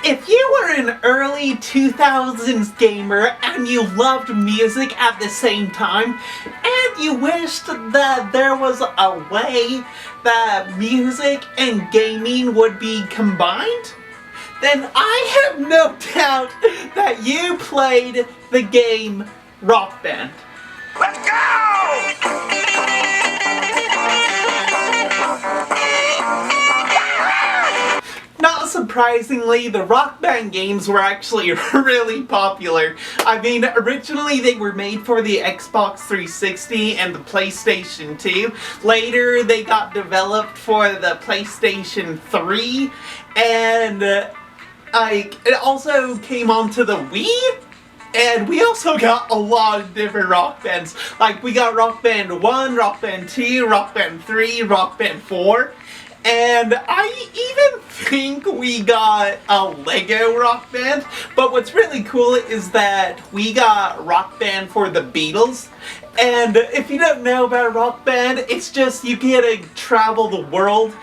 If you were an early 2000s gamer and you loved music at the same time, and you wished that there was a way that music and gaming would be combined, then I have no doubt that you played the game Rock Band. Let's go! Not surprisingly, the Rock Band games were actually really popular. I mean, originally they were made for the Xbox 360 and the PlayStation 2. Later, they got developed for the PlayStation 3, and it also came onto the Wii. And we also got a lot of different Rock Bands. Like, we got Rock Band 1, Rock Band 2, Rock Band 3, Rock Band 4. And I even think we got a Lego Rock Band. But what's really cool is that we got Rock Band for the Beatles. And if you don't know about Rock Band, it's just you get to travel the world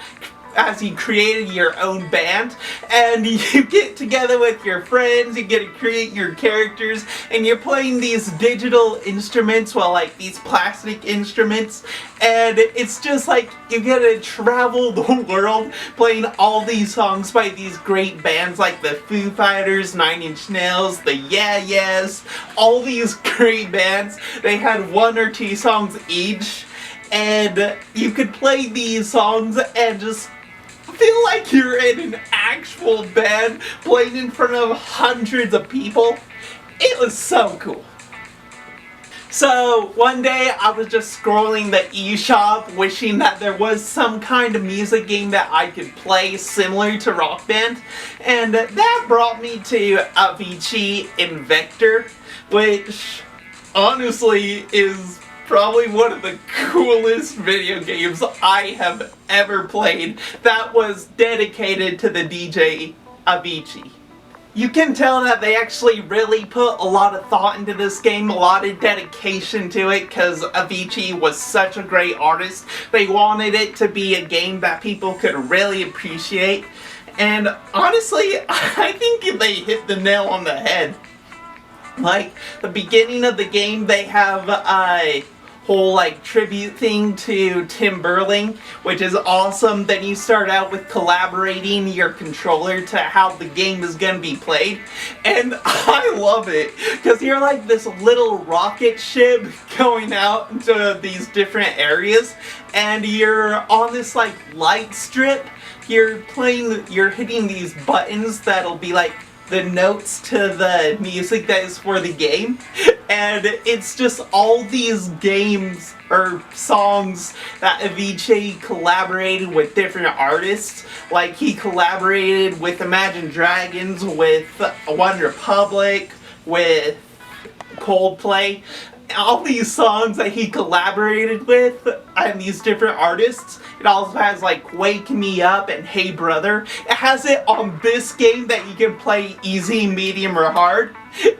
as you created your own band, and you get together with your friends, you get to create your characters, and you're playing these digital instruments, well, like these plastic instruments, and it's just like you get to travel the world playing all these songs by these great bands like the Foo Fighters, 9 Inch Nails, the Yeah Yeahs, all these great bands. They had 1 or 2 songs each, and you could play these songs and just feel like you're in an actual band playing in front of hundreds of people. It was so cool. So one day I was just scrolling the eShop wishing that there was some kind of music game that I could play similar to Rock Band, and that brought me to Aviicii Invector, which honestly is probably one of the coolest video games I have ever played that was dedicated to the DJ Aviicii. You can tell that they actually really put a lot of thought into this game, a lot of dedication to it, because Aviicii was such a great artist. They wanted it to be a game that people could really appreciate, and honestly, I think they hit the nail on the head. Like, the beginning of the game, they have a whole like tribute thing to Tim Berling, which is awesome. Then you start out with collaborating your controller to how the game is going to be played, and I love it because you're like this little rocket ship going out into these different areas, and you're on this like light strip. You're hitting these buttons that'll be like the notes to the music that is for the game, and it's just all these games or songs that Aviicii collaborated with different artists. Like, he collaborated with Imagine Dragons, with One Republic, with Coldplay. All these songs that he collaborated with and these different artists. It also has like Wake Me Up and Hey Brother. It has it on this game that you can play easy, medium, or hard.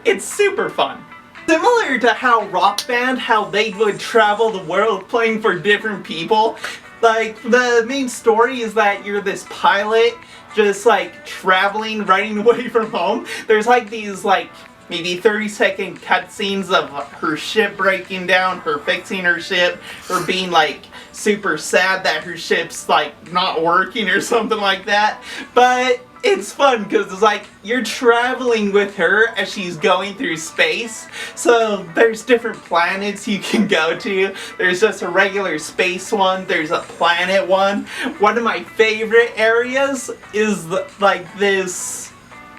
It's super fun. Similar to how Rock Band, how they would travel the world playing for different people. Like, the main story is that you're this pilot just like traveling, running away from home. There's like these like maybe 30-second cutscenes of her ship breaking down, her fixing her ship, her being like super sad that her ship's like not working or something like that. But it's fun because it's like you're traveling with her as she's going through space. So there's different planets you can go to. There's just a regular space one. There's a planet one. One of my favorite areas is like this.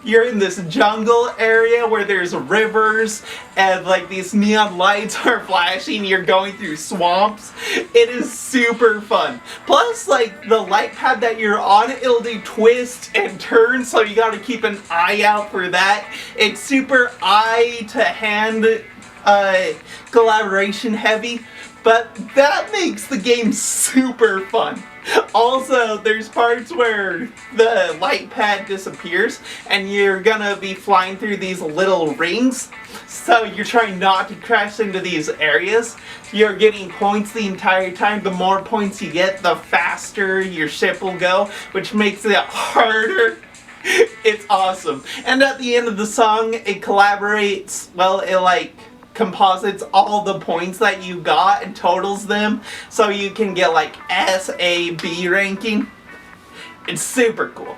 You're in this jungle area where there's rivers and like these neon lights are flashing. You're going through swamps. It is super fun. Plus, like, the light pad that you're on, it'll do twists and turns, so you gotta keep an eye out for that. It's super eye to hand collaboration heavy, but that makes the game super fun. Also, there's parts where the light pad disappears and you're gonna be flying through these little rings, so you're trying not to crash into these areas. You're getting points the entire time. The more points you get, the faster your ship will go, which makes it harder It's awesome. And at the end of the song, it collaborates, well, it like composites all the points that you got and totals them so you can get like S, A, B ranking. It's super cool.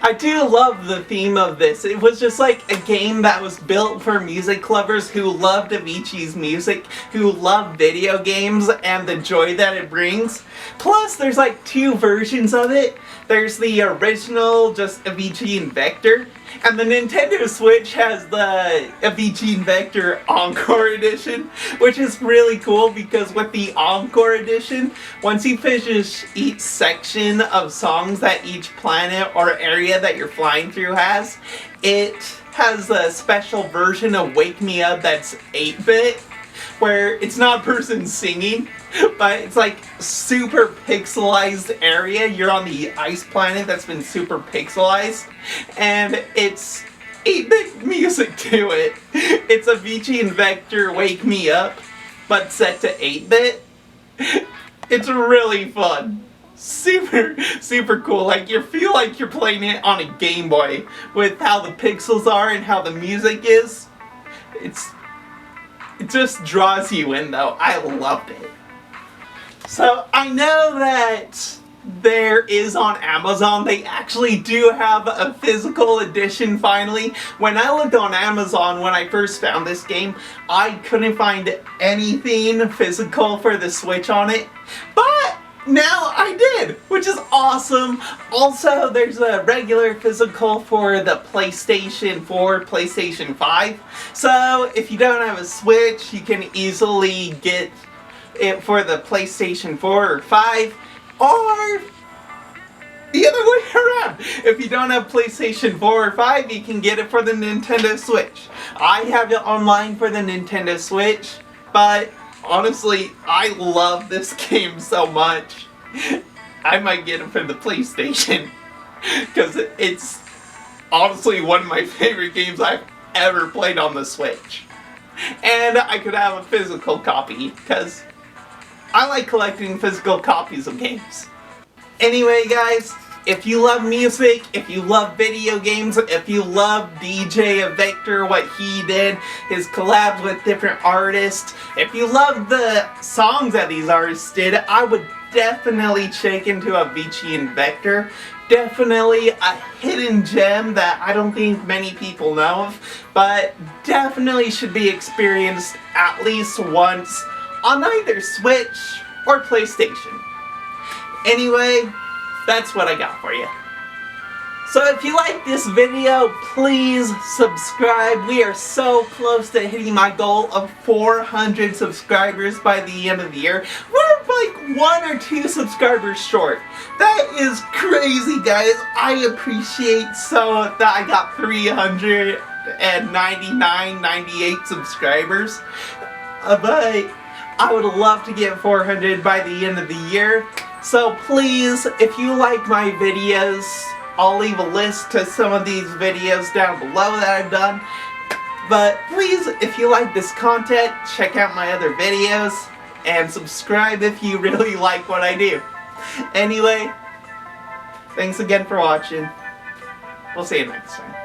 I do love the theme of this. It was just like a game that was built for music lovers who loved Aviicii's music, who love video games and the joy that it brings. Plus, there's like 2 versions of it. There's the original, just Aviicii Invector, and the Nintendo Switch has the Aviicii Invector Encore Edition, which is really cool because with the Encore Edition, once you finish each section of songs that each planet or area that you're flying through has, it has a special version of Wake Me Up that's 8-bit, where it's not a person singing, but it's like super pixelized area. You're on the ice planet that's been super pixelized, and it's 8-bit music to it. It's Aviicii Invector Wake Me Up, but set to 8-bit. It's really fun. Super cool. Like, you feel like you're playing it on a Game Boy with how the pixels are and how the music is. It just draws you in, though. I loved it. So, I know that there is on Amazon, they actually do have a physical edition finally. When I looked on Amazon when I first found this game, I couldn't find anything physical for the Switch on it. But now I did, which is awesome. Also, there's a regular physical for the PlayStation 4, PlayStation 5. So, if you don't have a Switch, you can easily get it for the PlayStation 4 or 5, or the other way around. If you don't have PlayStation 4 or 5, you can get it for the Nintendo Switch. I have it online for the Nintendo Switch, but honestly, I love this game so much. I might get it for the PlayStation, because it's honestly one of my favorite games I've ever played on the Switch. And I could have a physical copy, because I like collecting physical copies of games. Anyway, guys, if you love music, if you love video games, if you love DJ Invector, what he did, his collabs with different artists, if you love the songs that these artists did, I would definitely check into Aviicii Invector. Definitely a hidden gem that I don't think many people know of, but definitely should be experienced at least once on either Switch or PlayStation. Anyway, that's what I got for you. So if you like this video, please subscribe. We are so close to hitting my goal of 400 subscribers by the end of the year. We're like 1 or 2 subscribers short. That is crazy, guys. I appreciate so that I got 399, 98 subscribers. But I would love to get 400 by the end of the year. So please, if you like my videos, I'll leave a list to some of these videos down below that I've done. But please, if you like this content, check out my other videos and subscribe if you really like what I do. Anyway, thanks again for watching. We'll see you next time.